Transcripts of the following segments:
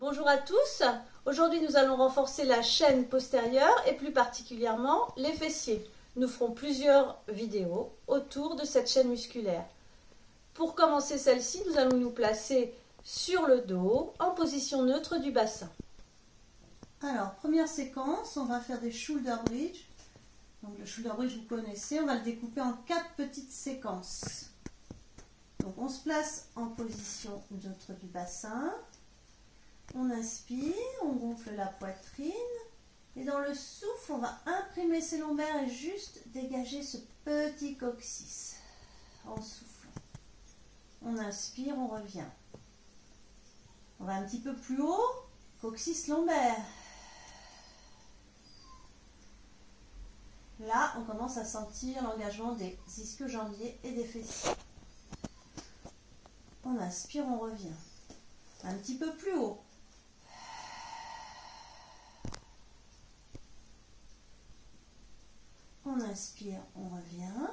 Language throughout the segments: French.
Bonjour à tous, aujourd'hui nous allons renforcer la chaîne postérieure et plus particulièrement les fessiers. Nous ferons plusieurs vidéos autour de cette chaîne musculaire. Pour commencer celle-ci, nous allons nous placer sur le dos en position neutre du bassin. Alors, première séquence, on va faire des shoulder bridge. Donc le shoulder bridge, vous connaissez, on va le découper en 4 petites séquences. Donc on se place en position neutre du bassin. On inspire, on gonfle la poitrine. Et dans le souffle, on va imprimer ses lombaires et juste dégager ce petit coccyx en soufflant. On inspire, on revient. On va un petit peu plus haut, coccyx lombaire. Là, on commence à sentir l'engagement des ischio-jambiers et des fessiers. On inspire, on revient. Un petit peu plus haut. On inspire, on revient.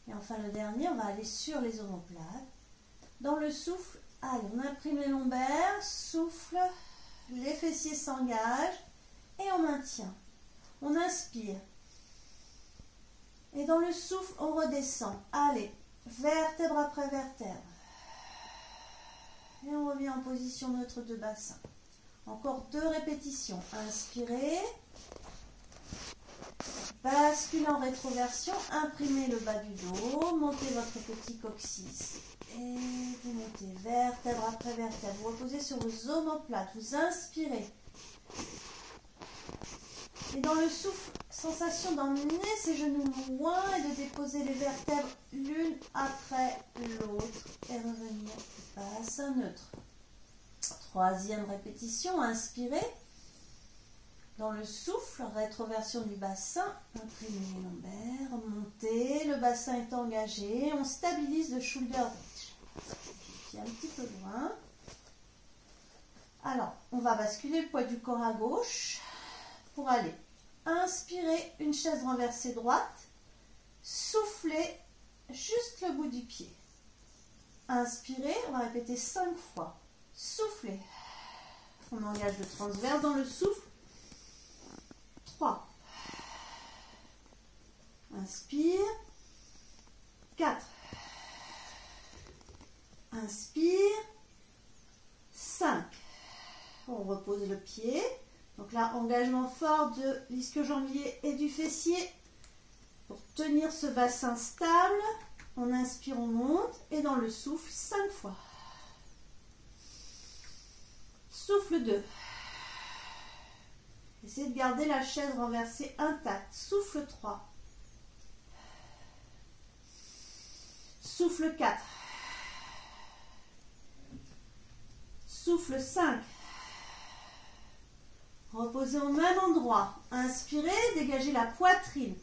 Et enfin le dernier, on va aller sur les omoplates. Dans le souffle, allez, on imprime les lombaires, souffle, les fessiers s'engagent et on maintient. On inspire. Et dans le souffle, on redescend. Allez, vertèbre après vertèbre. Et on revient en position neutre de bassin. Encore 2 répétitions. Inspirez. Basculez en rétroversion. Imprimez le bas du dos. Montez votre petit coccyx. Et vous montez vertèbre après vertèbre. Vous reposez sur vos omoplates. Vous inspirez. Et dans le souffle, sensation d'emmener ses genoux loin et de déposer les vertèbres l'une après l'autre et revenir bassin neutre. 3e répétition, inspirez. Dans le souffle, rétroversion du bassin, imprimez les lombaires, montez, le bassin est engagé, on stabilise le shoulder bridge. Puis un petit peu loin. Alors, on va basculer le poids du corps à gauche pour aller inspirer, une chaise renversée droite, soufflez juste le bout du pied. Inspirez, on va répéter 5 fois. Soufflez. On engage le transverse dans le souffle. 3. Inspire. 4. Inspire. 5. On repose le pied. Donc là, engagement fort de l'ischio-jambier et du fessier pour tenir ce bassin stable. On inspire, on monte et dans le souffle, 5 fois. Souffle 2. Essayez de garder la chaise renversée intacte. Souffle 3. Souffle 4. Souffle 5. Reposez au même endroit. Inspirez, dégagez la poitrine.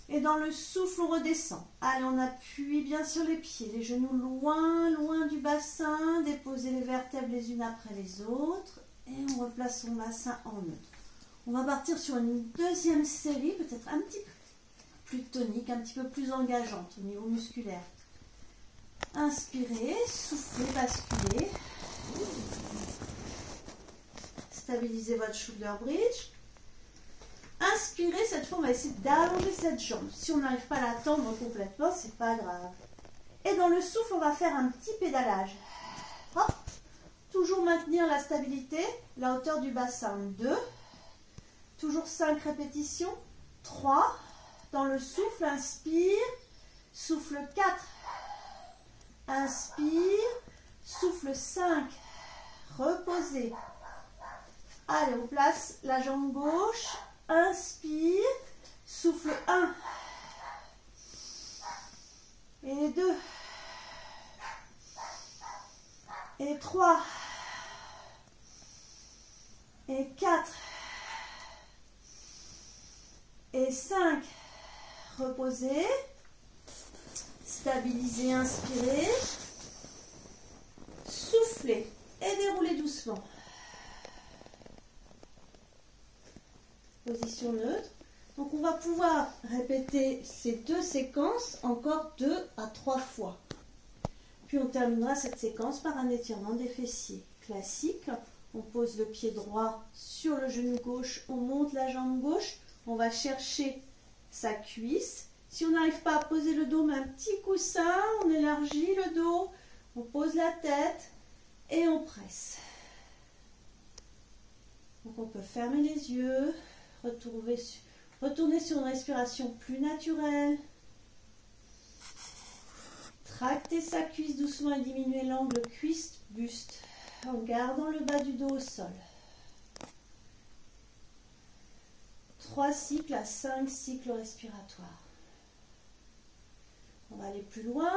Et dans le souffle, on redescend. Allez, on appuie bien sur les pieds. Les genoux loin, loin du bassin. Déposez les vertèbres les unes après les autres. Et on replace son bassin en neutre. On va partir sur une 2e série, peut-être un petit peu plus tonique, un petit peu plus engageante au niveau musculaire. Inspirez, soufflez, basculez. Stabilisez votre shoulder bridge. Inspirez, cette fois on va essayer d'allonger cette jambe. Si on n'arrive pas à la tendre complètement, c'est pas grave. Et dans le souffle, on va faire un petit pédalage. Hop. Toujours maintenir la stabilité, la hauteur du bassin. 2. Toujours 5 répétitions. 3. Dans le souffle, inspire. Souffle 4. Inspire. Souffle 5. Reposez. Allez, on place la jambe gauche. Inspire. Souffle 1. Et 2. Et 3. Et 4. Et 5. Reposez. Stabilisez, inspirez. Soufflez et déroulez doucement. Position neutre. Donc on va pouvoir répéter ces 2 séquences encore 2 à 3 fois. Puis on terminera cette séquence par un étirement des fessiers. classique. On pose le pied droit sur le genou gauche, on monte la jambe gauche, on va chercher sa cuisse. Si on n'arrive pas à poser le dos, on met un petit coussin, on élargit le dos, on pose la tête et on presse. Donc on peut fermer les yeux, retourner sur une respiration plus naturelle. Tracter sa cuisse doucement et diminuer l'angle cuisse-buste en gardant le bas du dos au sol. 3 cycles à 5 cycles respiratoires. On va aller plus loin,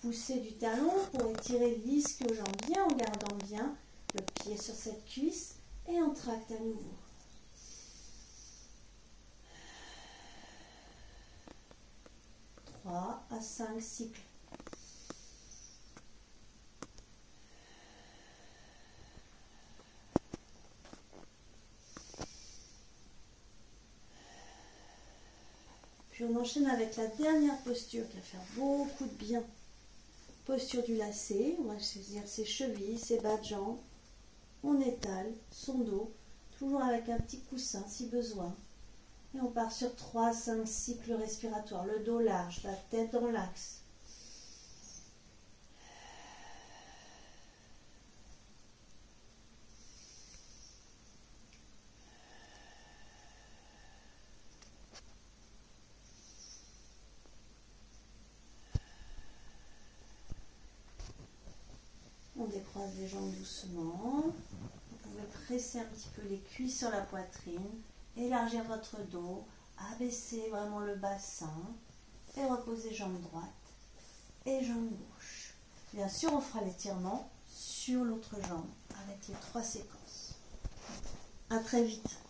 pousser du talon pour étirer l'ischio-jambier en gardant bien le pied sur cette cuisse et on tracte à nouveau. Trois à 5 cycles. Puis on enchaîne avec la dernière posture qui va faire beaucoup de bien. Posture du lacet, on va saisir ses chevilles, ses bas de jambes. On étale son dos, toujours avec un petit coussin si besoin. Et on part sur 3 à 5 cycles respiratoires. Le dos large, la tête dans l'axe. On décroise les jambes doucement. Vous pouvez presser un petit peu les cuisses sur la poitrine, élargir votre dos, abaisser vraiment le bassin et reposer jambe droite et jambe gauche. Bien sûr, on fera l'étirement sur l'autre jambe avec les 3 séquences. À très vite.